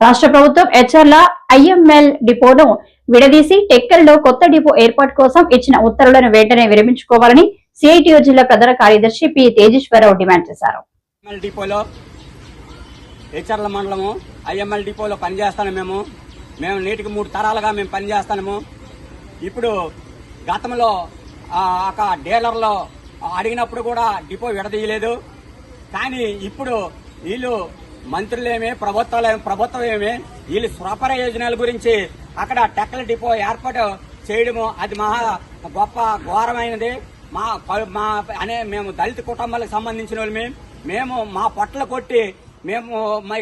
రాష్ట్ర ప్రభుత్వం హెచ్ఆర్ల ఐఎంఎల్ డిపోను విడదీసి టెక్కల్లో కొత్త డిపో ఏర్పాటు కోసం ఇచ్చిన ఉత్తర్వులను వెంటనే విరమించుకోవాలని సిఐటియు జిల్లా ప్రధాన కార్యదర్శి పి తేజేశ్వరరావు డిమాండ్ చేశారు. హెచ్ఆర్ల మండలము ఐఎంఎల్ డిపోలో పనిచేస్తాను. మేము నేటికి 3 తరాలుగా మేము పనిచేస్తాము. ఇప్పుడు గతంలో ఒక డీలర్లో అడిగినప్పుడు కూడా డిపో విడదీయలేదు. కానీ ఇప్పుడు వీళ్ళు మంత్రులేమే ప్రభుత్వం ఏమే వీళ్ళు స్వప్రయోజనాల గురించి అక్కడ టెక్కల డిపో ఏర్పాటు చేయడము అది మహా గొప్ప ఘోరమైనది. మేము దళిత కుటుంబాలకు సంబంధించిన వాళ్ళు మేము మా పొట్టలు కొట్టి మేము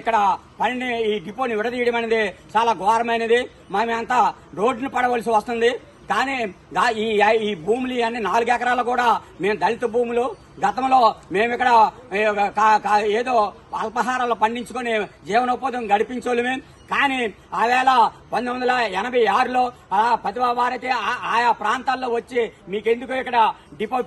ఇక్కడ పనిని ఈ డిపోని విడదీయడం అనేది చాలా ఘోరమైనది. మేమంతా రోడ్డును పడవలసి వస్తుంది. కానీ ఈ భూములు అన్ని 4 ఎకరాలు కూడా మేము దళిత భూములు. గతంలో మేము ఇక్కడ ఏదో అల్పహారాలు పండించుకొని జీవనోపాధి గడిపించోళ్ళమే. కానీ ఆవేళ 1986లో ప్రతిభా భారతి ఆయా ప్రాంతాల్లో వచ్చి మీకెందుకు ఇక్కడ డిపో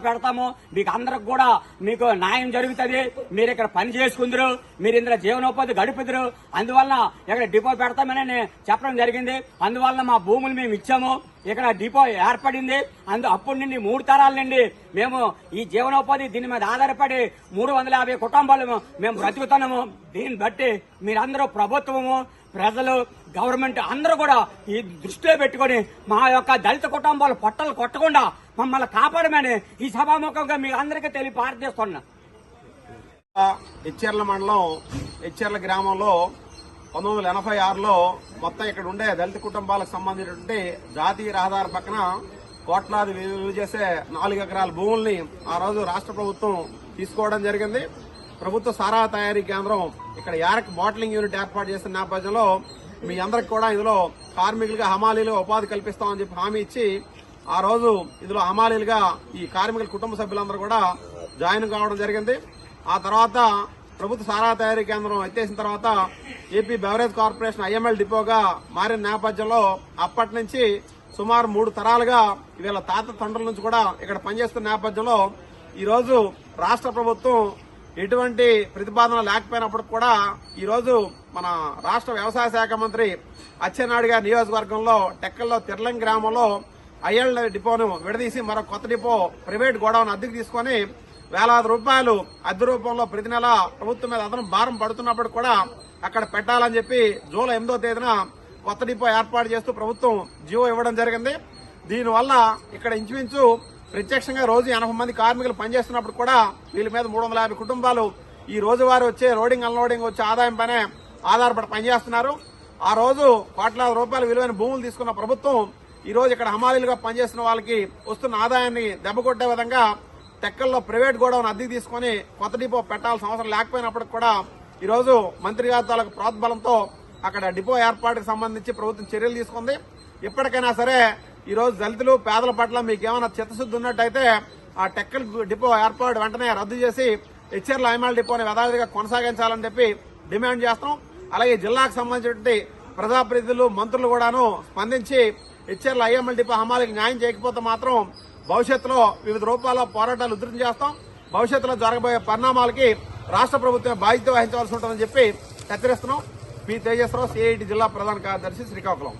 పెడతాము మీకు అందరికి కూడా మీకు న్యాయం జరుగుతుంది, మీరు ఇక్కడ పని చేసుకుందరు, మీరు ఇందులో జీవనోపాధి గడుపుదురు, అందువలన ఇక్కడ డిపో పెడతామని చెప్పడం జరిగింది. అందువలన మా భూములు మేము ఇచ్చాము. ఇక్కడ డిపో ఏర్పడింది. అప్పటి నుండి 3 తరాల నుండి మేము ఈ జీవనోపాధి దీని మీద ఆధారపడి 350 కుటుంబాలు మేము బ్రతుకుతున్నాము. దీన్ని బట్టి మీరందరూ ప్రభుత్వము, ప్రజలు, గవర్నమెంట్ అందరూ కూడా ఈ దృష్టిలో పెట్టుకుని మా యొక్క దళిత కుటుంబాలు పొట్టలు కొట్టకుండా మమ్మల్ని కాపాడమని ఈ సభాముఖంగా మీ అందరికీ ప్రార్థిస్తున్నా. హెచ్ఆర్ల మండలం హెచ్ఆర్ల గ్రామంలో 1986లో మొత్తం ఇక్కడ ఉండే దళిత కుటుంబాలకు సంబంధించినటువంటి జాతీయ రహదారి పక్కన కోట్లాది విలువ చేసే 4 ఎకరాల భూముల్ని ఆ రోజు రాష్ట్ర ప్రభుత్వం తీసుకోవడం జరిగింది. ప్రభుత్వ సారా తయారీ కేంద్రం ఇక్కడ యారక్ బాటిలింగ్ యూనిట్ ఏర్పాటు చేసిన నేపథ్యంలో మీ అందరికి కూడా ఇందులో కార్మికులుగా హమాలీలుగా ఉపాధి కల్పిస్తామని చెప్పి హామీ ఇచ్చి ఆ రోజు ఇందులో హమాలీలుగా ఈ కార్మికుల కుటుంబ సభ్యులందరూ కూడా జాయిన్ కావడం జరిగింది. ఆ తర్వాత ప్రభుత్వ సారా తయారీ కేంద్రం ఎత్తేసిన తర్వాత ఏపీ బెవరేజ్ కార్పొరేషన్ ఐఎంఎల్ డిపోగా మారిన నేపథ్యంలో అప్పటి నుంచి సుమారు 3 తరాలుగా వీళ్ళ తాత తండ్రుల నుంచి కూడా ఇక్కడ పనిచేస్తున్న నేపథ్యంలో ఈ రోజు రాష్ట్ర ప్రభుత్వం ఎటువంటి ప్రతిపాదన లేకపోయినప్పుడు కూడా ఈ రోజు మన రాష్ట్ర వ్యవసాయ శాఖ మంత్రి అచ్చెన్నాయుడు గారి నియోజకవర్గంలో టెక్కల్లో తిర్లం గ్రామంలో ఐఎల్ డిపోను విడదీసి మరో కొత్త డిపో ప్రైవేట్ గోడౌన్ అద్దెకు తీసుకుని వేలాది రూపాయలు అద్దె రూపంలో ప్రతి నెల ప్రభుత్వం మీద అదనం భారం పడుతున్నప్పుడు కూడా అక్కడ పెట్టాలని చెప్పి జూలై 8వ తేదీన కొత్త డిపో ఏర్పాటు చేస్తూ ప్రభుత్వం జీవో ఇవ్వడం జరిగింది. దీనివల్ల ఇక్కడ ఇంచుమించు ప్రత్యక్షంగా రోజు 80 మంది కార్మికులు పనిచేస్తున్నప్పుడు కూడా వీళ్ళ మీద 350 కుటుంబాలు ఈ రోజువారీ వచ్చే లోడింగ్ అన్లోడింగ్ వచ్చే ఆదాయం పైనే ఆధారపడి పనిచేస్తున్నారు. ఆ రోజు కోట్లాది రూపాయల విలువైన భూములు తీసుకున్న ప్రభుత్వం ఈ రోజు ఇక్కడ హమాలీలుగా పనిచేస్తున్న వాళ్ళకి వస్తున్న ఆదాయాన్ని దెబ్బకొట్టే విధంగా టెక్కల్లో ప్రైవేట్ గోడౌన్ అద్దెకు తీసుకుని కొత్త డిపో పెట్టాల్సిన అవసరం లేకపోయినప్పటికీ కూడా ఈ రోజు మంత్రి గారి తాలూకు ప్రోద్బలంతో అక్కడ డిపో ఏర్పాటుకు సంబంధించి ప్రభుత్వం చర్యలు తీసుకుంది. ఇప్పటికైనా సరే ఈ రోజు దళితులు పేదల పట్ల మీకేమైనా చిత్తశుద్ధి ఉన్నట్టయితే ఆ టెక్కల్ డిపో ఏర్పాటు వెంటనే రద్దు చేసి హెచ్ఆర్ల ఐఎంఎల్ డిపోని యథావిధిగా కొనసాగించాలని చెప్పి డిమాండ్ చేస్తాం. అలాగే జిల్లాకు సంబంధించినటువంటి ప్రజాప్రతినిధులు, మంత్రులు కూడాను స్పందించి హెచ్ఆర్ల ఐఎంఎల్ డిపో హమాలీకి న్యాయం చేయకపోతే మాత్రం భవిష్యత్తులో వివిధ రూపాల్లో పోరాటాలు ఉధృతం చేస్తాం. భవిష్యత్తులో జరగబోయే పరిణామాలకి రాష్ట్ర ప్రభుత్వం బాధ్యత వహించవలసి ఉంటుందని చెప్పి హెచ్చరిస్తున్నాం. పి తేజేశ్వరరావు, సిఐటి జిల్లా ప్రధాన కార్యదర్శి, శ్రీకాకుళం.